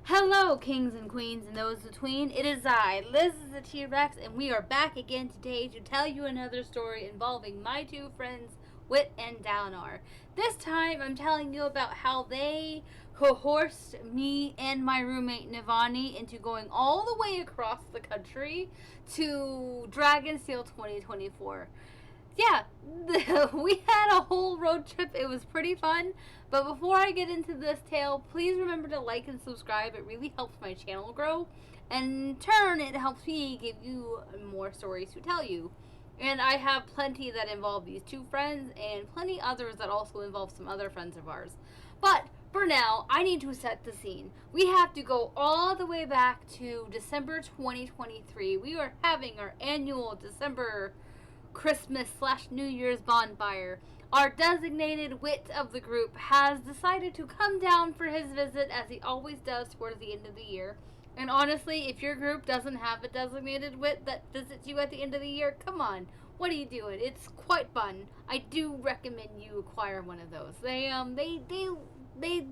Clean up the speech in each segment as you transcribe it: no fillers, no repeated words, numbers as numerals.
Hello, kings and queens and those between. It is I, LizIsATRex, and we are back again today to tell you another story involving my two friends, Wit and Dalinar. This time, I'm telling you about how they coerced me and my roommate Navani into going all the way across the country to Dragonsteel 2024. Yeah, we had a whole road trip. It was pretty fun. But before I get into this tale, please remember to like and subscribe. It really helps my channel grow. And in turn, it helps me give you more stories to tell you. And I have plenty that involve these two friends and plenty others that also involve some other friends of ours. But for now, I need to set the scene. We have to go all the way back to December 2023. We are having our annual December Christmas/New Year's bonfire. Our designated wit of the group has decided to come down for his visit, as he always does towards the end of the year. And honestly, if your group doesn't have a designated wit that visits you at the end of the year, come on, what are you doing? It's quite fun. I do recommend you acquire one of those. They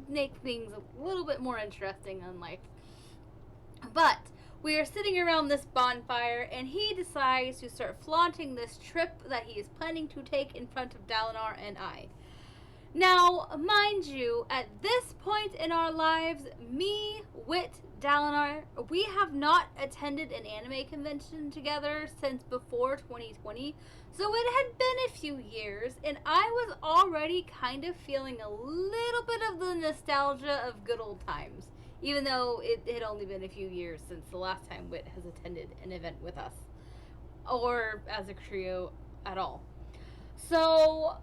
make things a little bit more interesting in life. But we are sitting around this bonfire, and he decides to start flaunting this trip that he is planning to take in front of Dalinar and I. Now, mind you, at this point in our lives, me, Wit, Dalinar, we have not attended an anime convention together since before 2020, so it had been a few years, and I was already kind of feeling a little bit of the nostalgia of good old times, even though it had only been a few years since the last time Wit has attended an event with us, or as a trio at all. So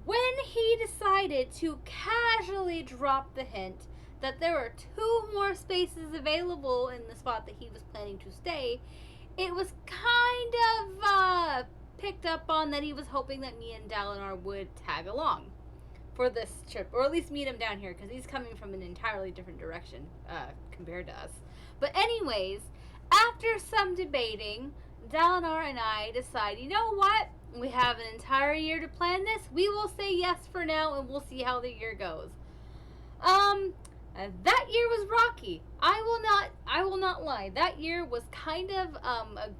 when he decided to casually drop the hint that there were 2 more spaces available in the spot that he was planning to stay, it was kind of picked up on that he was hoping that me and Dalinar would tag along for this trip, or at least meet him down here, because he's coming from an entirely different direction compared to us. But anyways, after some debating, Dalinar and I decide, you know what? We have an entire year to plan this. We will say yes for now, and we'll see how the year goes. That year was rocky. I will not lie. That year was kind of a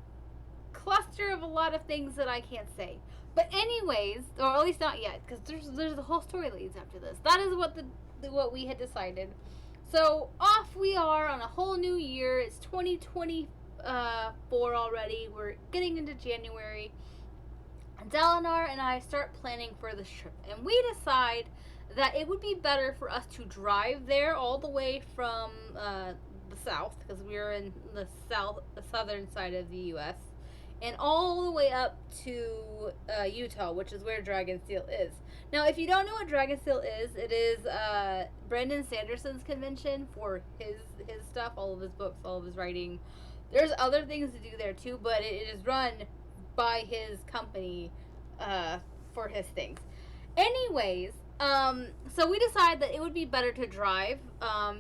cluster of a lot of things that I can't say. But anyways, or at least not yet, because there's the whole story leads after this. That is what we had decided. So off we are on a whole new year. It's 2024 already. We're getting into January. Dalinar and I start planning for this trip, and we decide that it would be better for us to drive there all the way from the south, because we're in the southern side of the U.S., and all the way up to Utah, which is where Dragonsteel is. Now, if you don't know what Dragonsteel is, it is Brandon Sanderson's convention for his stuff, all of his books, all of his writing. There's other things to do there too, but it is run by his company for his things. Anyways, so we decided that it would be better to drive,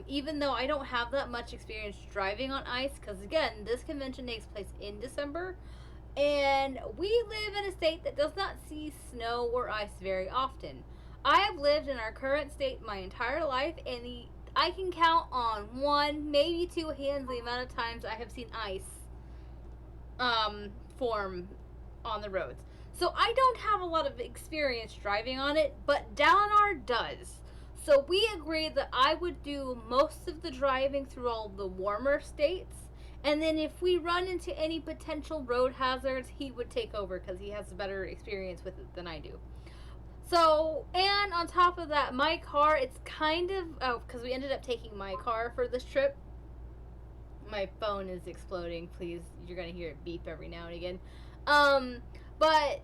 even though I don't have that much experience driving on ice, because again, this convention takes place in December, and we live in a state that does not see snow or ice very often. I have lived in our current state my entire life, and I can count on 1, maybe 2 hands the amount of times I have seen ice form on the roads. So I don't have a lot of experience driving on it, but Dalinar does. So we agreed that I would do most of the driving through all the warmer states, and then if we run into any potential road hazards, he would take over because he has a better experience with it than I do. So, and on top of that, my car, it's kind of, because we ended up taking my car for this trip. My phone is exploding, please. You're going to hear it beep every now and again. But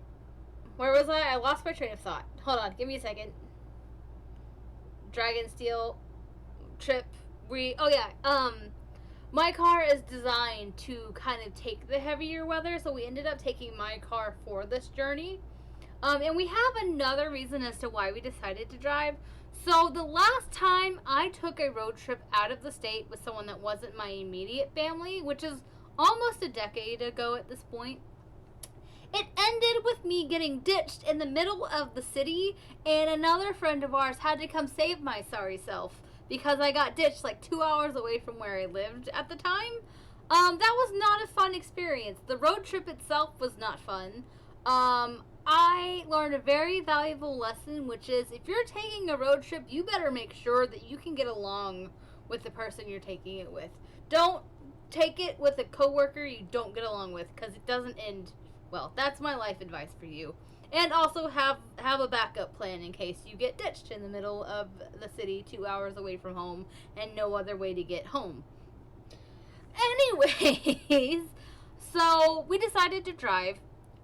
where was I? I lost my train of thought. Hold on, give me a second. Dragonsteel trip. My car is designed to kind of take the heavier weather, so we ended up taking my car for this journey. And we have another reason as to why we decided to drive. So the last time I took a road trip out of the state with someone that wasn't my immediate family, which is almost a decade ago at this point, it ended with me getting ditched in the middle of the city, and another friend of ours had to come save my sorry self because I got ditched like 2 hours away from where I lived at the time. That was not a fun experience. The road trip itself was not fun. I learned a very valuable lesson, which is if you're taking a road trip, you better make sure that you can get along with the person you're taking it with. Don't take it with a coworker you don't get along with, because it doesn't end well. That's my life advice for you. And also have a backup plan in case you get ditched in the middle of the city 2 hours away from home and no other way to get home. Anyways, so we decided to drive,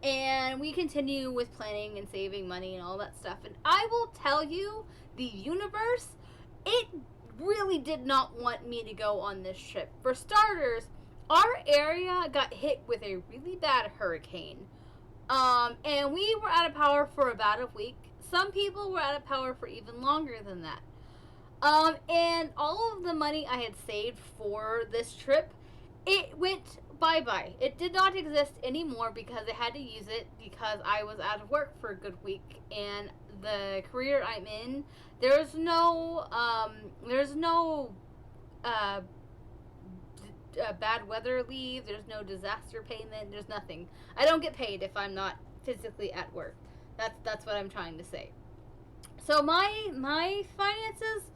and we continue with planning and saving money and all that stuff. And I will tell you, the universe, it really did not want me to go on this trip. For starters, our area got hit with a really bad hurricane. And we were out of power for about a week. Some people were out of power for even longer than that. And all of the money I had saved for this trip, it went bye-bye. It did not exist anymore because I had to use it because I was out of work for a good week. And the career I'm in, there's no bad weather leave, there's no disaster payment, there's nothing. I don't get paid if I'm not physically at work. That's what I'm trying to say. So my finances,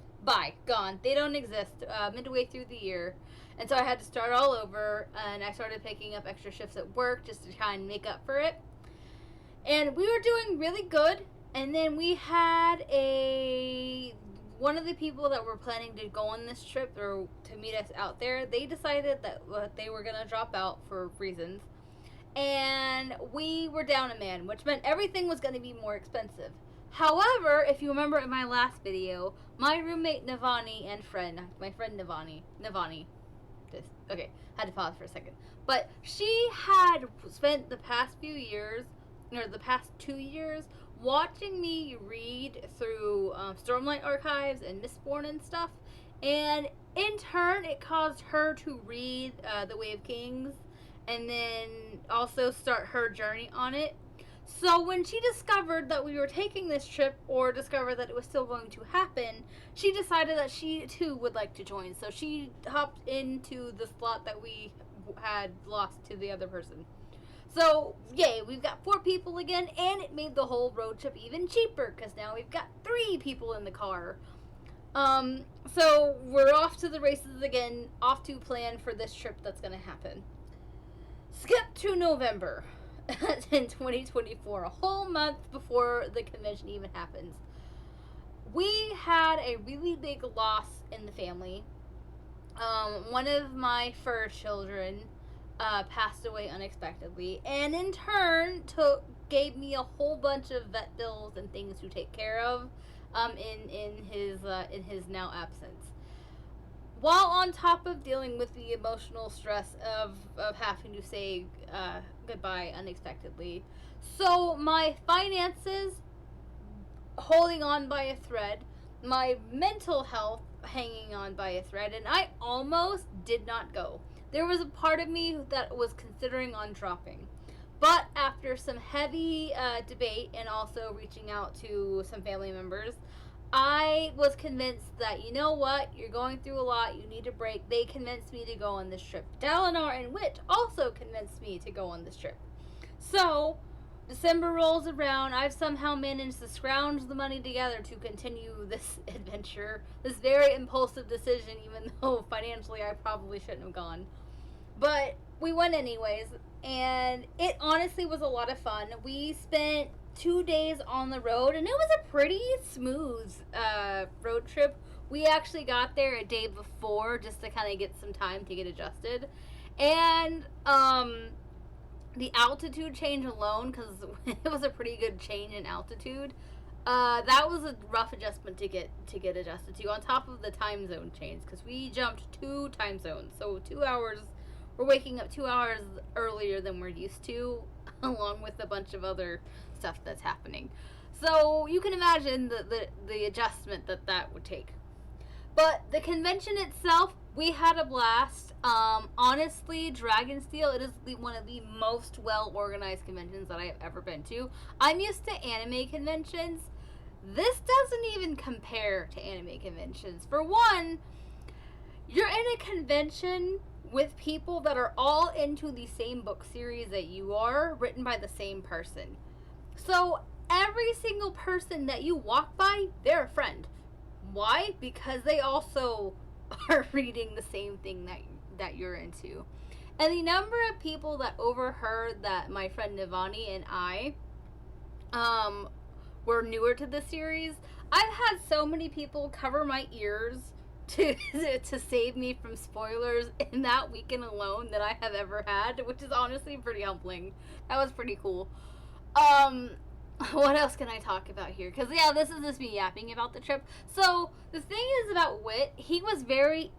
gone. They don't exist midway through the year. And so I had to start all over, and I started picking up extra shifts at work just to try and make up for it. And we were doing really good, and then we had one of the people that were planning to go on this trip or to meet us out there, they decided that they were going to drop out for reasons. And we were down a man, which meant everything was going to be more expensive. However, if you remember in my last video, my roommate Navani and my friend Navani, had to pause for a second. But she had spent the past 2 years, watching me read through Stormlight Archives and Mistborn and stuff. And in turn, it caused her to read The Way of Kings and then also start her journey on it. So when she discovered that we were taking this trip, or discovered that it was still going to happen, she decided that she too would like to join. So she hopped into the slot that we had lost to the other person. So, yay, we've got 4 people again, and it made the whole road trip even cheaper, because now we've got 3 people in the car. So we're off to the races again, off to plan for this trip that's going to happen. Skip to November in 2024, a whole month before the convention even happens. We had a really big loss in the family. One of my fur children passed away unexpectedly, and in turn gave me a whole bunch of vet bills and things to take care of in his now absence. While on top of dealing with the emotional stress of having to say goodbye unexpectedly. So my finances holding on by a thread, my mental health hanging on by a thread, and I almost did not go. There was a part of me that was considering on dropping. But after some heavy debate and also reaching out to some family members, I was convinced that, you know what, you're going through a lot, you need a break. They convinced me to go on this trip. Dalinar and Wit also convinced me to go on this trip. So, December rolls around, I've somehow managed to scrounge the money together to continue this adventure. This very impulsive decision, even though financially I probably shouldn't have gone. But we went anyways, and it honestly was a lot of fun. We spent 2 days on the road, and it was a pretty smooth road trip. We actually got there a day before just to kind of get some time to get adjusted. And the altitude change alone, because it was a pretty good change in altitude, that was a rough adjustment to get adjusted to, on top of the time zone change, because we jumped 2 time zones. So 2 hours, we're waking up 2 hours earlier than we're used to, along with a bunch of other stuff that's happening. So you can imagine the adjustment that would take. But the convention itself, we had a blast. Honestly, Dragonsteel, it is one of the most well-organized conventions that I have ever been to. I'm used to anime conventions. This doesn't even compare to anime conventions. For one, you're in a convention with people that are all into the same book series that you are, written by the same person. So every single person that you walk by, they're a friend. Why? Because they also are reading the same thing that you're into. And the number of people that overheard that my friend Nivani and I were newer to the series, I've had so many people cover my ears to to save me from spoilers in that weekend alone that I have ever had, which is honestly pretty humbling. That was pretty cool. Um, what else can I talk about here? Because, yeah, this is just me yapping about the trip. So, the thing is about Wit, he was very,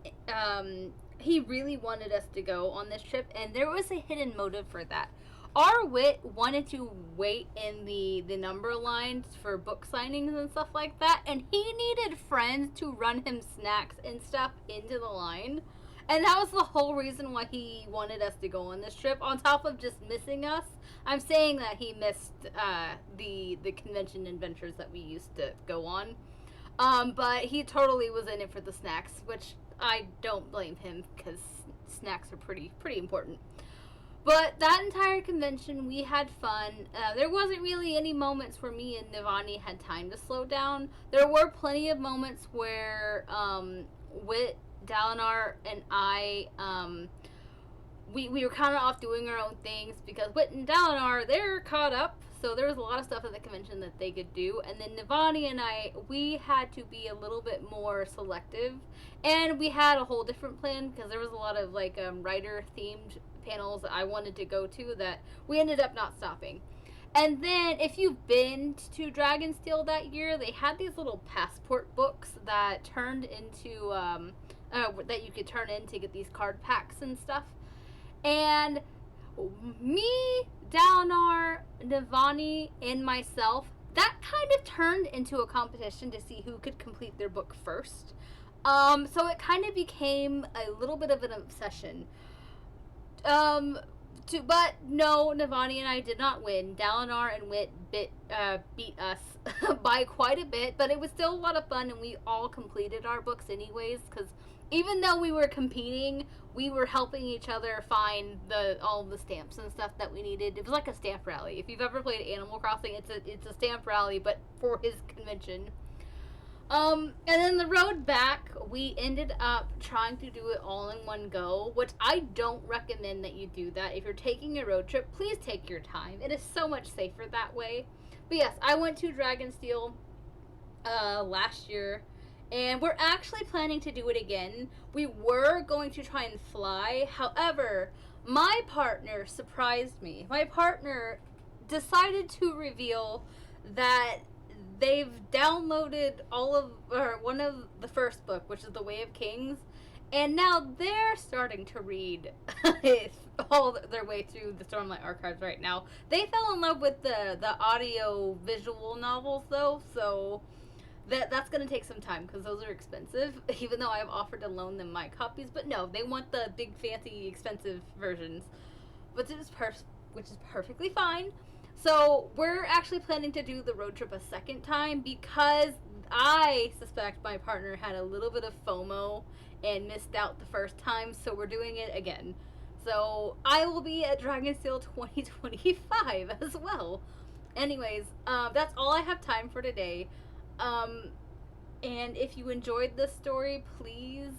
he really wanted us to go on this trip, and there was a hidden motive for that. Our Wit wanted to wait in the number lines for book signings and stuff like that, and he needed friends to run him snacks and stuff into the line. And that was the whole reason why he wanted us to go on this trip. On top of just missing us, I'm saying that he missed the convention adventures that we used to go on. But he totally was in it for the snacks, which I don't blame him because snacks are pretty important. But that entire convention, we had fun. There wasn't really any moments where me and Nivani had time to slow down. There were plenty of moments where Wit, Dalinar, and I, we were kind of off doing our own things because Wit and Dalinar, they're caught up. So there was a lot of stuff at the convention that they could do. And then Nivani and I, we had to be a little bit more selective. And we had a whole different plan because there was a lot of like writer-themed panels that I wanted to go to that we ended up not stopping. And then if you've been to Dragonsteel that year, they had these little passport books that turned into that you could turn in to get these card packs and stuff. And me, Dalinar, Nivani, and myself, that kind of turned into a competition to see who could complete their book first. So it kind of became a little bit of an obsession. But no, Nivani and I did not win. Dalinar and Wit beat us by quite a bit, but it was still a lot of fun, and we all completed our books anyways, because even though we were competing, we were helping each other find all the stamps and stuff that we needed. It was like a stamp rally. If you've ever played Animal Crossing, it's a stamp rally, but for his convention. And then the road back, we ended up trying to do it all in one go, which I don't recommend that you do that. If you're taking a road trip, please take your time. It is so much safer that way. But yes, I went to Dragonsteel last year, and we're actually planning to do it again. We were going to try and fly. However, my partner surprised me. My partner decided to reveal that they've downloaded one of the first book, which is The Way of Kings, and now they're starting to read all their way through the Stormlight Archives right now. They fell in love with the audio visual novels though, so that's going to take some time because those are expensive, even though I've offered to loan them my copies. But no, they want the big fancy expensive versions, which is perfectly fine. So we're actually planning to do the road trip a second time because I suspect my partner had a little bit of FOMO and missed out the first time, so we're doing it again. So I will be at Dragonsteel 2025 as well. Anyways, that's all I have time for today. And if you enjoyed this story, please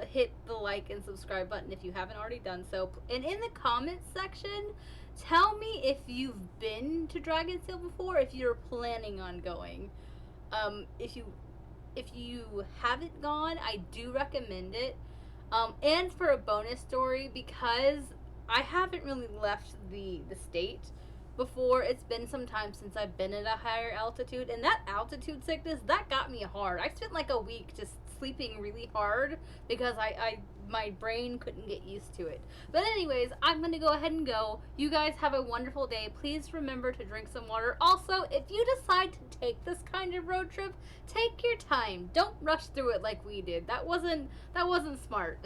hit the like and subscribe button if you haven't already done so. And in the comments section, tell me if you've been to Dragonsteel before, if you're planning on going. If you haven't gone, I do recommend it. And for a bonus story, because I haven't really left the state before. It's been some time since I've been at a higher altitude, and that altitude sickness, that got me hard. I spent like a week just sleeping really hard because my brain couldn't get used to it. But anyways, I'm gonna go ahead and go. You guys have a wonderful day. Please remember to drink some water. Also, if you decide to take this kind of road trip, take your time. Don't rush through it like we did. That wasn't smart.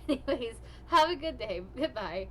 Anyways, have a good day. Goodbye.